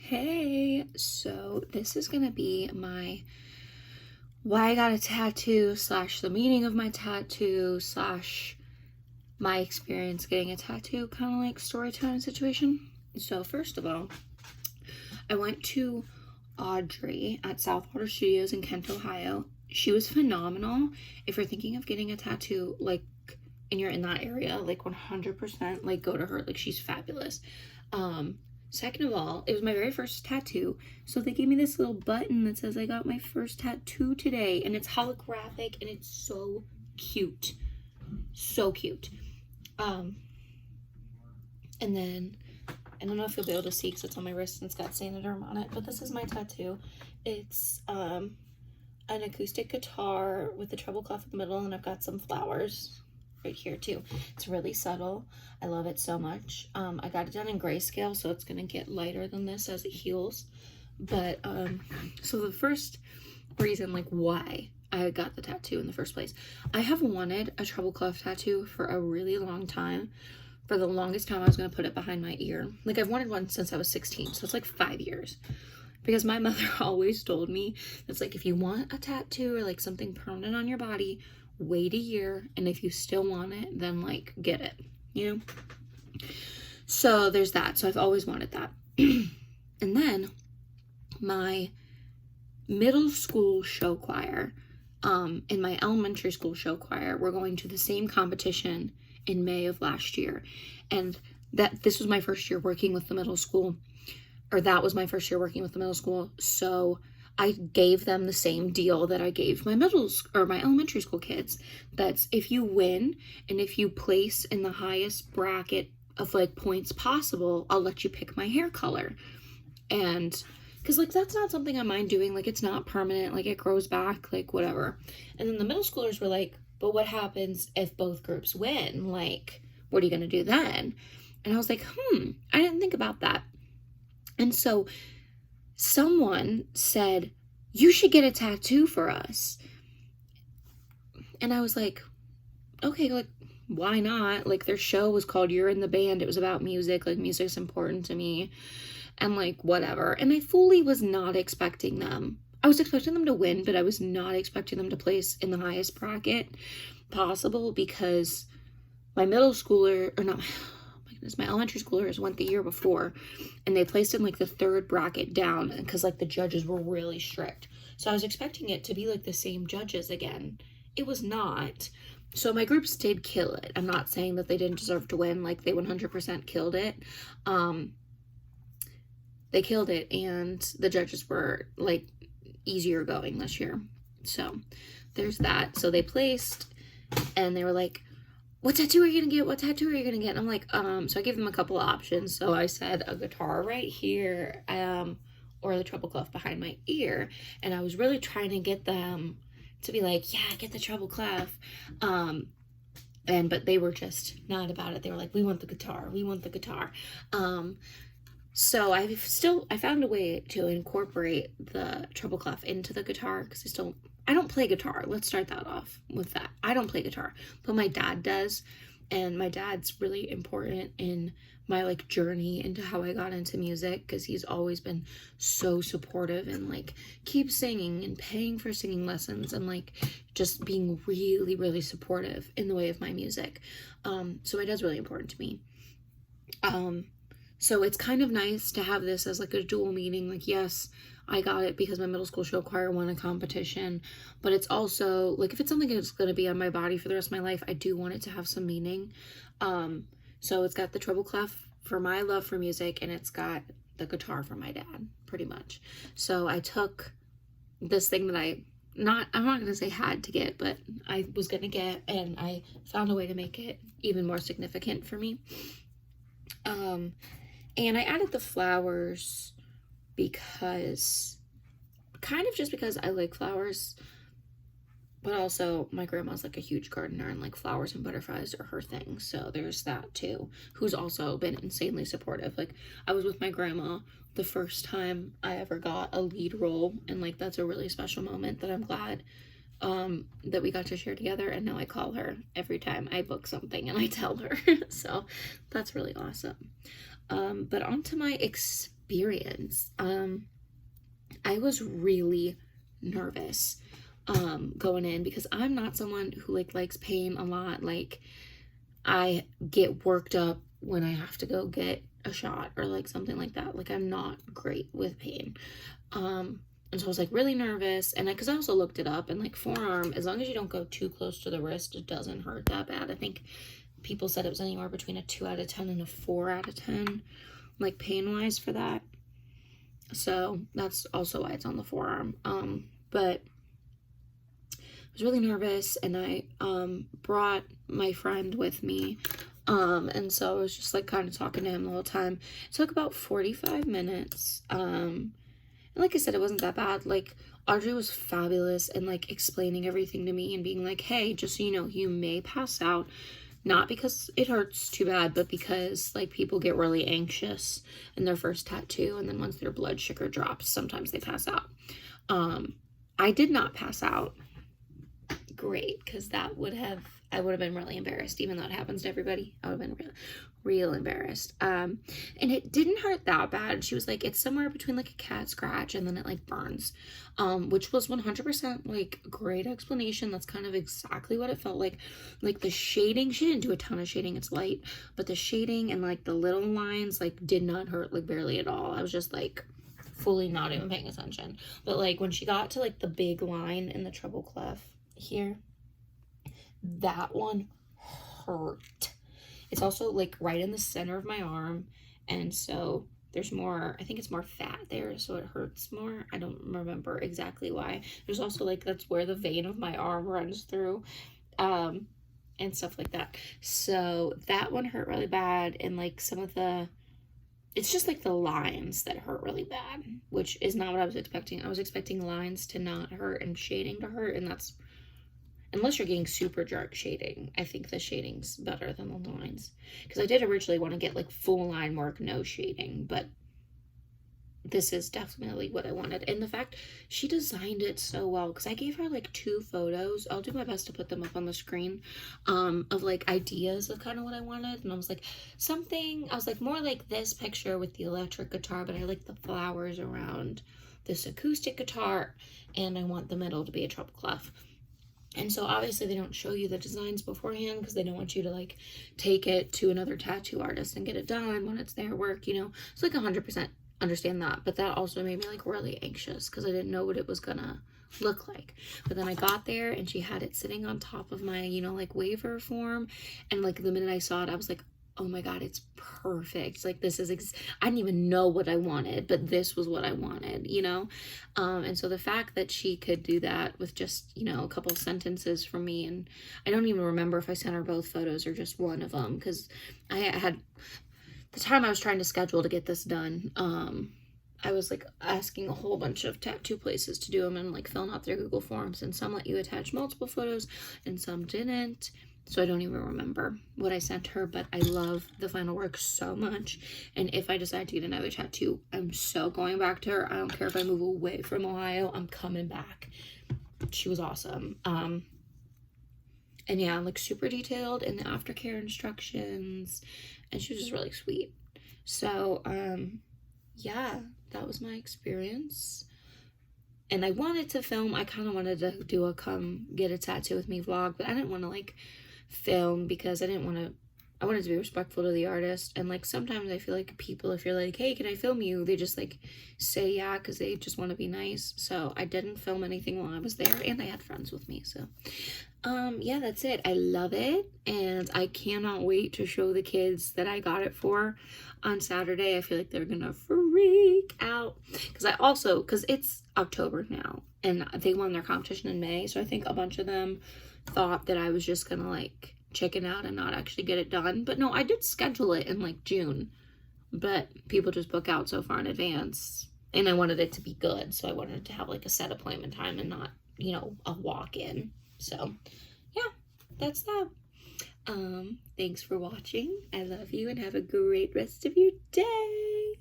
Hey, so this is gonna be my why I got a tattoo slash the meaning of my tattoo slash my experience getting a tattoo, kind of like story time situation. So first of all, I went to Audrey at Southwater Studios in Kent, Ohio. She was phenomenal. If you're thinking of getting a tattoo, like, and you're in that area, like 100%, like go to her. Like, she's fabulous. Second of all, it was my very first tattoo, so they gave me this little button that says I got my first tattoo today, and it's holographic, and it's so cute. So cute. And then, I don't know if you'll be able to see because it's on my wrist and it's got Sanaderm on it, but this is my tattoo. It's, an acoustic guitar with the treble clef in the middle, and I've got some flowers right here too. It's really subtle. I love it so much. I got it done in grayscale, so it's gonna get lighter than this as it heals. But so the first reason, like, why I got the tattoo in the first place, I have wanted a treble clef tattoo for a really long time. For the longest time, I was gonna put it behind my ear. Like, I've wanted one since I was 16, so it's like 5 years. Because my mother always told me, it's like, if you want a tattoo or like something permanent on your body, wait a year, and if you still want it, then like get it, you know? So there's that. So I've always wanted that. And then my middle school show choir and my elementary school show choir were going to the same competition in May of last year. And this was my first year working with the middle school, or that was my first year working with the middle school. So I gave them the same deal that I gave my my elementary school kids. That's, if you win and if you place in the highest bracket of like points possible, I'll let you pick my hair color. And because like that's not something I mind doing, like it's not permanent, like it grows back, like whatever. And then the middle schoolers were like, but what happens if both groups win? Like, what are you gonna do then? And I was like, I didn't think about that. And so someone said, you should get a tattoo for us. And I was like, okay, like, why not? Like, their show was called You're in the Band. It was about music. Like, music's important to me. And like, whatever. And I fully was not expecting them. I was expecting them to win, but I was not expecting them to place in the highest bracket possible, because my middle schooler, or not, my elementary schoolers went the year before, and they placed in like the third bracket down because like the judges were really strict. So I was expecting it to be like the same judges again. It was not. So my groups did kill it. I'm not saying that they didn't deserve to win. Like, they 100% killed it. They killed it, and the judges were like easier going this year. So there's that. So they placed, and they were like, what tattoo are you gonna get? What tattoo are you gonna get? And I'm like, so I gave them a couple of options. So I said a guitar right here, or the treble clef behind my ear. And I was really trying to get them to be like, yeah, get the treble clef. But they were just not about it. They were like, we want the guitar. We want the guitar. So I found a way to incorporate the treble clef into the guitar, because I don't play guitar. Let's start that off with that. I don't play guitar, but my dad does. And my dad's really important in my like journey into how I got into music, because he's always been so supportive and like keep singing and paying for singing lessons and like just being really, really supportive in the way of my music. So my dad's really important to me. So it's kind of nice to have this as like a dual meaning. Like, yes, I got it because my middle school show choir won a competition, but it's also like, if it's something that's going to be on my body for the rest of my life, I do want it to have some meaning. So it's got the treble clef for my love for music, and it's got the guitar for my dad, pretty much. So I took this thing that I'm not going to say had to get, but I was going to get, and I found a way to make it even more significant for me. And I added the flowers because I like flowers, but also my grandma's like a huge gardener, and like flowers and butterflies are her thing. So there's that too, who's also been insanely supportive. Like, I was with my grandma the first time I ever got a lead role, and like that's a really special moment that I'm glad that we got to share together. And now I call her every time I book something and I tell her. So that's really awesome. But on to my experience. I was really nervous going in because I'm not someone who like likes pain a lot. Like, I get worked up when I have to go get a shot or like something like that. Like, I'm not great with pain. And so I was like really nervous, and because I also looked it up, and like forearm, as long as you don't go too close to the wrist, it doesn't hurt that bad. I think people said it was anywhere between a 2 out of 10 and a 4 out of 10, like pain wise for that. So that's also why it's on the forearm. But I was really nervous, and I brought my friend with me. And so I was just like kind of talking to him the whole time. It took about 45 minutes. And like I said, it wasn't that bad. Like, Audrey was fabulous and like explaining everything to me and being like, hey, just so you know, you may pass out. Not because it hurts too bad, but because like people get really anxious in their first tattoo, and then once their blood sugar drops, sometimes they pass out. I did not pass out. Great, because I would have been really embarrassed, even though it happens to everybody. I would have been real embarrassed. And it didn't hurt that bad. She was like, it's somewhere between like a cat scratch and then it like burns, which was 100% like great explanation. That's kind of exactly what it felt like. Like the shading, she didn't do a ton of shading, it's light, but the shading and like the little lines like did not hurt, like barely at all. I was just like fully not even paying attention. But like when she got to like the big line in the treble clef here, that one hurt. It's also like right in the center of my arm, and so there's more, I think it's more fat there, so it hurts more. I don't remember exactly why. There's also like, that's where the vein of my arm runs through, and stuff like that. So that one hurt really bad, and like some of the, it's just like the lines that hurt really bad, which is not what I was expecting. I was expecting lines to not hurt and shading to hurt, and that's, unless you're getting super dark shading, I think the shading's better than the lines. Because I did originally want to get like full line work, no shading, but this is definitely what I wanted. And the fact she designed it so well, because I gave her like 2 photos. I'll do my best to put them up on the screen, of like ideas of kind of what I wanted. And I was like, something, I was like more like this picture with the electric guitar, but I like the flowers around this acoustic guitar, and I want the middle to be a treble clef. And so obviously they don't show you the designs beforehand because they don't want you to like take it to another tattoo artist and get it done when it's their work, you know. It's like 100% understand that, but that also made me like really anxious because I didn't know what it was gonna look like. But then I got there and she had it sitting on top of my, you know, like waiver form, and like the minute I saw it, I was like, oh my god, it's perfect. Like this is I didn't even know what I wanted, but this was what I wanted, you know. And so the fact that she could do that with just, you know, a couple sentences from me, and I don't even remember if I sent her both photos or just one of them, because I had the time I was trying to schedule to get this done. I was like asking a whole bunch of tattoo places to do them and like filling out their Google Forms, and some let you attach multiple photos and some didn't. So I don't even remember what I sent her, but I love the final work so much. And if I decide to get another tattoo, I'm so going back to her. I don't care if I move away from Ohio, I'm coming back. She was awesome. And yeah, like super detailed in the aftercare instructions, and she was just really sweet. So yeah, that was my experience. And I wanted to film, I kind of wanted to do a come get a tattoo with me vlog, but I didn't want to like film because I wanted to be respectful to the artist. And like sometimes I feel like people, if you're like, hey, can I film you, they just like say yeah because they just want to be nice. So I didn't film anything while I was there, and I had friends with me. So yeah, that's it. I love it, and I cannot wait to show the kids that I got it for on Saturday. I feel like they're gonna freak out because it's October now, and they won their competition in May, so I think a bunch of them thought that I was just gonna like chicken out and not actually get it done. But no, I did schedule it in like June, but people just book out so far in advance, and I wanted it to be good, so I wanted to have like a set appointment time and not, you know, a walk-in. So yeah, that's that. Thanks for watching. I love you, and have a great rest of your day.